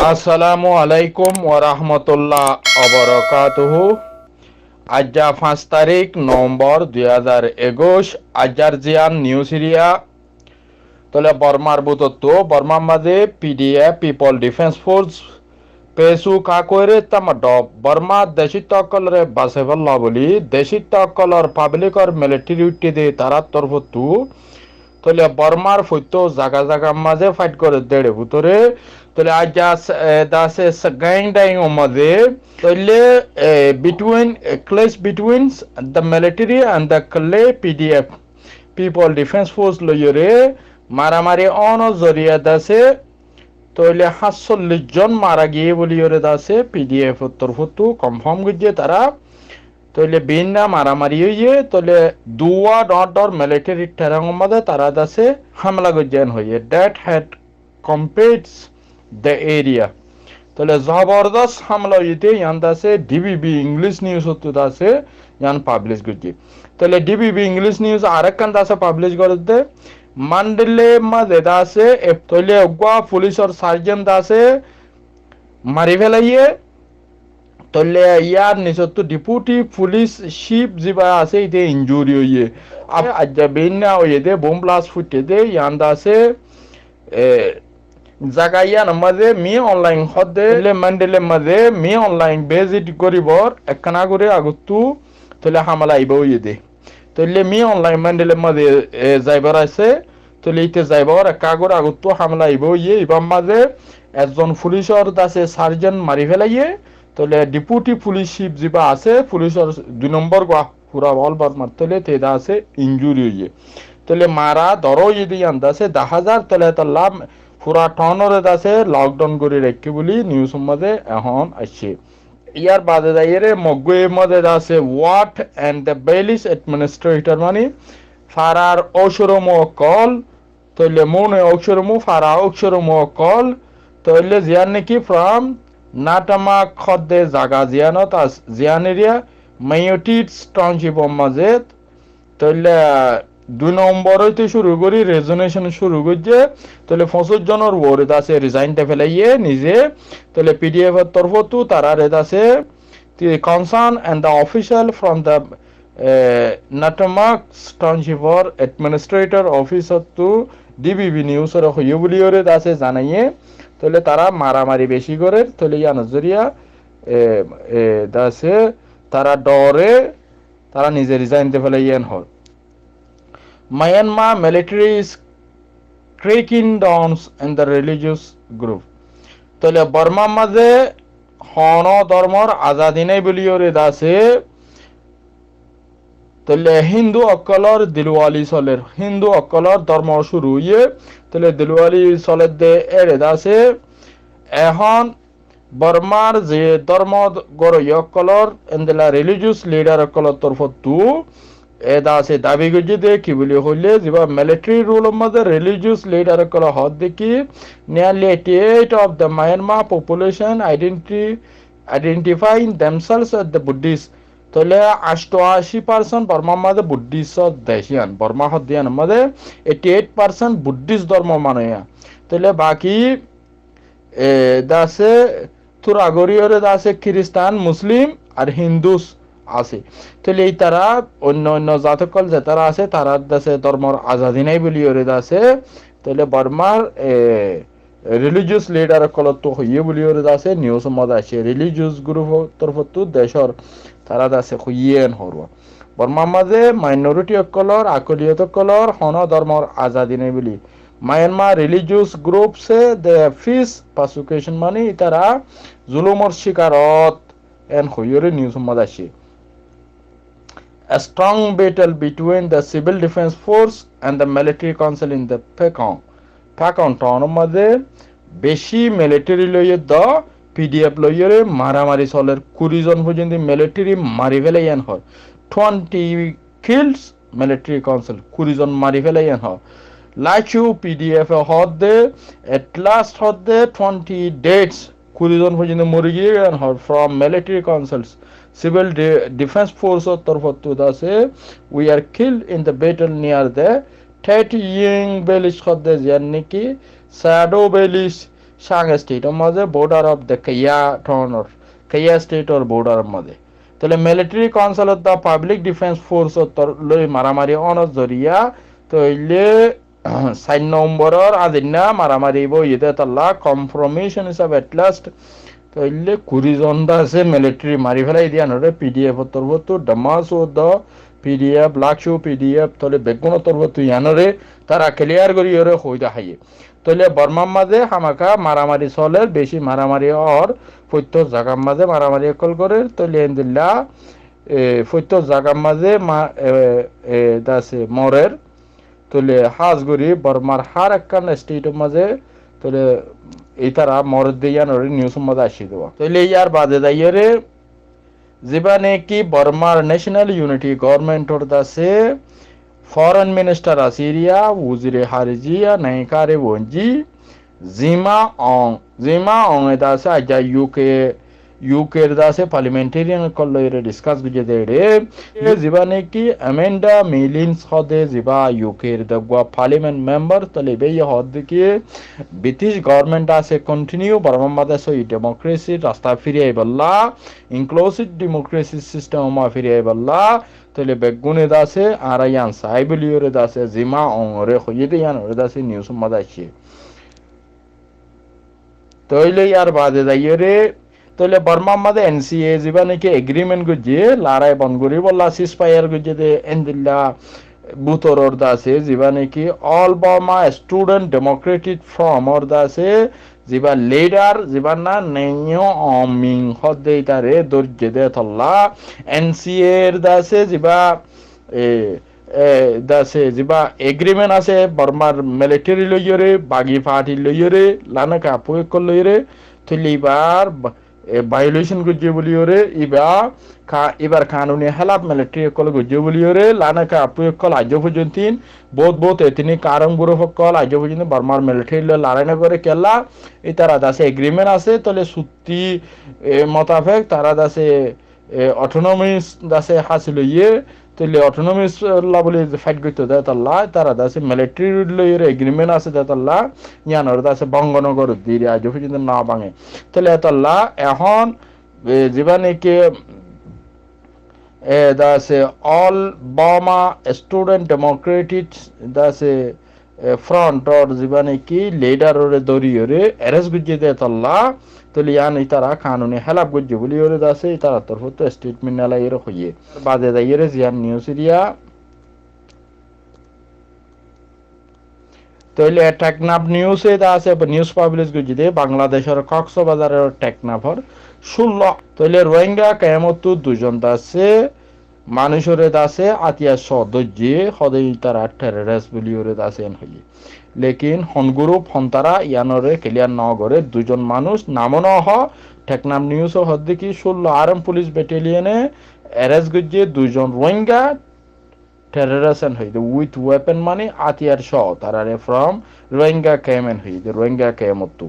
আসসালামু আলাইকুম ওয়া রাহমাতুল্লাহ ওয়া বারাকাতুহু। আজ 5 তারিখ নভেম্বর 2021 আজারজিয়ান নিউ সিরিয়া তলে বর্মার বুতত্ব বর্মার মাঝে পিডিএফ পিপল ডিফেন্স ফোর্স পেসু কাকরে তামাড বর্মা দেশিত অকলরে বাসেবল বলি দেশিত অকলর পাবলিকর মিলিটারি উঠে দে তারা তরফতু তলে বর্মার ফৈতো জাগা জাগা মাঝে ফাইট করে দেড়ে ভিতরে তলে আজ দাসে গাইং ডাইং মাঝে তলে between clash between the military and the ক্লে পিডিএফ পিপল ডিফেন্স ফোর্স লইরে মারামারি অন জরিয়া দাসে তইলে ৪৭ জন মারা গিয়ে বলি ওরে দাসে পিডিএফ তরফতু কনফার্ম গিয়ে তারা তইলে বিনা মারামারি হইয়ে তইলে দুয়া ডর মিলিটারি টেরাং মধ্যে তারা দাসে হামলা গজ্জান হইয়ে দ্যাট হ্যাড কম্পিটস দ্য এরিয়া তইলে জবরদস্ত হামলা হইতে ইয়ান দাসে ডিবিবি ইংলিশ নিউজ হতো দাসে ইয়ান পাবলিশ গজ্জি তইলে ডিবিবি ইংলিশ নিউজ আরেকখান দাসে পাবলিশ করতে মান্ডলে মধ্যে দাসে তইলে গোয়া পুলিশর সার্জেন্ট দাসে মারি ফেলাইয়ে তলে ইয়ার নিচতো ডিপুটি পুলিশ শিপ যিবা আছে ইতে ইনজুরি হইয়ে আজ বেনা হইয়ে দে বোম ব্লাস্ট ফুটে দে ইয়ান্দা আছে জায়গা ইয়ান মাঝে মি অনলাইন হদে মান্ডেলে মাঝে মি অনলাইন বেজিট করিবর একখানা করে আগতু তলে হামলা আইব হইয়ে দে তলে মি অনলাইন মান্ডেলে মাঝে যাইবার আছে তলে ইতে যাইবার একা করে আগতু হামলা আইব হইয়ে ইবার মাঝে একজন পুলিশর দাসে সার্জেন্ট মারি ফেলাইয়ে তলে ডিপুটি পুলিশ শিপ যিবা আছে পুলিশর 2 নম্বর গোয়া পুরা বল বাদ মারতলে তেদা আছে ইনজুরি হইয়ে তলে মারা ধরো যদি আন্দাছে 10,000 তলে তল্লা পুরা টনরে দাসে লকডাউন করে রেখে বলি নিউজ মধ্যে এখন আসছে ইয়ার বাদে যাইরে মগুয়ে মধ্যে আছে ওয়াট এন্ড দ্য বেলিস অ্যাডমিনিস্ট্রেটর মানে ফারার অশরম কল তলে মনে অক্ষরম ফারা অক্ষরম কল তলে জিয়ান নাকি ফ্রম নাটামা খদ্দে জাগা জিয়ানত জিয়ান এরিয়া মাইওটিটস টাউনশিপ মাঝে তইলে 2 নম্বর হইতে শুরু করি রেজনেশন শুরু করছে তলে 65 জনের ওরে দাসে রিজাইনটা ফেলাইয়ে নিজে তলে পিডিএফ এর তরফতু তারা রে দাসে concern and the official from the নাটামাক township or administrator officer to DVB news এর হইয়ে বলি ওরে দাসে জানাইয়ে তলে তারা মারামারি বেশি করে তলে ইয়া নজরিয়া দাসে তারা ডরে তারা নিজে রিজাইন দিয়ে ফেলে ইয়ান হল Myanmar military is cracking down in the religious group তলে বর্মা মাঝে হন ধর্মর আজাদি নাই বলি ওরে দাসে তলে হিন্দু অকলর দিলওয়ালি চলের হিন্দু অকলর ধর্ম শুরু হইয়ে তলে দিলওয়ালি চলের দে এরে দাসে এখন বর্মার যে ধর্ম গরই অকলর এন্দেলা রিলিজিয়াস লিডার অকলর তরফতু এদা আছে দাবি গজি দে কি বলি হইলে যিবা মিলিটারি রুল মধ্যে রিলিজিয়াস লিডার অকল হদ দেখি nearly 88 of the Myanmar population identifying themselves as the Buddhist তলে 88% বর্মা মধ্যে বুদ্ধিস্ট দেশিয়ান বর্মা হদিয়ান মধ্যে 88% বুদ্ধিস্ট ধর্ম মানে তলে বাকি দাসে তুরাগরিয়রে দাসে খ্রিস্টান মুসলিম আর হিন্দুস আছে তাহলে এই তারা অন্য অন্য জাতকল যে তারা আছে তারা দাসে ধর্মর আজাদি নাই বলি ওরে দাসে তাহলে বর্মার রিলিজিয়াস লিডার কলত হইয়ে বলি ওরে দাসে নিউজ মধ্যে আছে রিলিজিয়াস গ্রুপ তরফতু দেশর তারা দাসে হইয়েন হরবা বর্মার মাঝে মাইনরিটি অকলর আকলিয়ত কলর হন ধর্মর আজাদি নাই বলি মায়ানমার রিলিজিয়াস গ্রুপসে দে ফিস পাসুকেশন মানে তারা জুলুমর শিকারত এন হইরে নিউজ মধ্যে আছে A strong battle between the civil defense force and the military council in the Pakong town মধ্যে বেশি মিলিটারি লইয়ে দ পিডিএফ লইয়ে মারামারি চলের 20 জন পর্যন্ত মিলিটারি মারি ফেলাইয়ান হয় 20 kills military council 20 জন মারি ফেলাইয়ান হয় লাইচু পিডিএফ হদে at last হদে 20 deaths 20 জন পর্যন্ত মরে গিয়ে হয় from military councils civil defense force of Torfatu dase we are killed in the battle near the 30 young village of the Janiki Sado village সাং স্টেটের মাঝে বর্ডার অফ দ্য কেয়া টর্নর Kayah স্টেটর বর্ডারের মাঝে তাহলে military council of the public defence force লই মারামারি অনর জরিয়া তইলে 4 নম্বরের আদিনা মারামারি বইতে তাল্লা কনফার্মেশন হিসাবে এট লাস্ট তইলে 20 জন আছে মিলিটারি মারি ফেলাই দিয়া নরে পিডিএফ তরবতো ডামাস ও দ পিডিএফ লাক্সু পিডিএফ তলে বেগুন তরবতো ইয়ানরে তারা ক্লিয়ার করি ওরে হইদা হাইয়ে তলে বর্মার মাঝে হামাকা মারামারি চলে বেশি মারামারি অর প্রত্যেক জায়গার মাঝে মারামারি কল করে তলে এন্দিল্লা প্রত্যেক জায়গার মাঝে দাসে মরের তলে হাজগুড়ি বর্মার হার একখান স্টেটের মাঝে তলে এই তারা মরদ দিয়া নরে নিউজ মাঝে আসি দেওয়া তলে ইয়ার বাদে দাইরে যেবানে কি বর্মার ন্যাশনাল ইউনিটি গভর্নমেন্টর দাসে ফরেন মিনিস্টার আসিরিয়া উজিরে হারিজিয়া নাইকারে বঞ্জি জিমা অং এ দাসে আজা ইউকের দাসে পার্লামেন্টেরিয়ান কল্লরে ডিসকাস গুজে দেড়ে জিবানে কি অ্যামেন্ডা মিলিন্স হদে জিবা ইউকের দগwa পার্লামেন্ট মেম্বার তলে বে হদ কি ব্রিটিশ গভর্নমেন্ট আছে কন্টিনিউ বর্মাবাদে সই ডেমোক্রেসি রাস্তা ফিরিয়ে বল্লা ইনক্লুসিভ ডেমোক্রেসি সিস্টেম মা ফিরিয়ে বল্লা তলে বেগুনে দাসে আরায়ান সাইবলিওরে দাসে জিমা অংরে খইতে ইয়ান ওরে দাসে নিউজ মাদাইছে তইলে ইয়ার বাদে দাইরে তইলে বর্মার মাঝে এনসিএ যেবা নাকি এগ্রিমেন্ট গুজে লারাই বনগুড়ি বললা সিসফায়ার গুজে দে এন্দিল্লা বুতরর দাসে যেবা নাকি all Burma student democratic front অর দাসে যেবা লিডার যেবা না নেইও অমিং হদে তারে দর্জে দে তল্লা এনসিএ এর দাসে যেবা দাসে যেবা এগ্রিমেন্ট আছে বর্মার মিলিটারি লইরে বাগি পার্টি লইরে লানাকা প্রয়োগ লইরে থলিবার ভায়োলেশন গুজে বলিওরে এবার কানুনি হেলাপ মিলিটারি কল গুজে বলিওরে লানাকা প্রয়োগ কল আজ পর্যন্ত বহুত তিনি কারণ বুড়ো কল আজ পর্যন্ত বর্মার মিলিটারি লড়াই করে কেলা এই তারা দাসে এগ্রিমেন্ট আছে তাহলে চুক্তি মোতাবেক তারা দাসে অটোনমিস দাসে হাসিল ইয়ে তলে অটোনমিস বলে ফাইট করতে দেয় তাল্লা তারা দাসে মিলিটারি লইয়ের এগ্রিমেন্ট আছে তাল্লা ইয়ানোর দাসে বঙ্গনগর দিয়ে আজ পর্যন্ত না ভাঙে তাহলে তাল্লা এখন যেবা নাকি দাসে অল বার্মা স্টুডেন্ট ডেমোক্রেটিক দাসে ফ্রন্ট অর যেবা নাকি লিডার ওরে দরিয়রে অ্যারেস্ট গুজিয়ে দেয় তাল্লা তলে ইয়ান তারা কানুনি হেলাপ গুজে বলি ওরে দাসে তারা তরফ তো স্টেটমেন্ট নালাইয়ের হইয়ে বাদে দাইয়ের জিয়ান নিউজ এরিয়া তইলে টেকনাফ নিউজে আছে নিউজ পাবলিশ গুজি দে বাংলাদেশের কক্সবাজারের টেকনাফর 16 তইলে রোহিঙ্গা কেয়ামত 2 জন দাসে মানুষরে দাসে আতিয়া সদজ্জে হদে তারা টেররিস্ট বলি ওরে দাসে হইয়ে লেকিন হনগুরুপ হন্তারা ইয়ানরে ক্লিয়ার ন করে 2 জন মানুষ নামন হ টেকনাম নিউজ হদ্দে কি 16 আর্ম পুলিশ ব্যাটালিয়নে অ্যারেস্ট গজ্জে 2 জন রোহিঙ্গা টেররিস্ট হইতে উইথ ওয়েপন মানে আতিয়ার সহ তারারে ফ্রম রোহিঙ্গা ক্যামেন হইতে রোহিঙ্গা ক্যামতো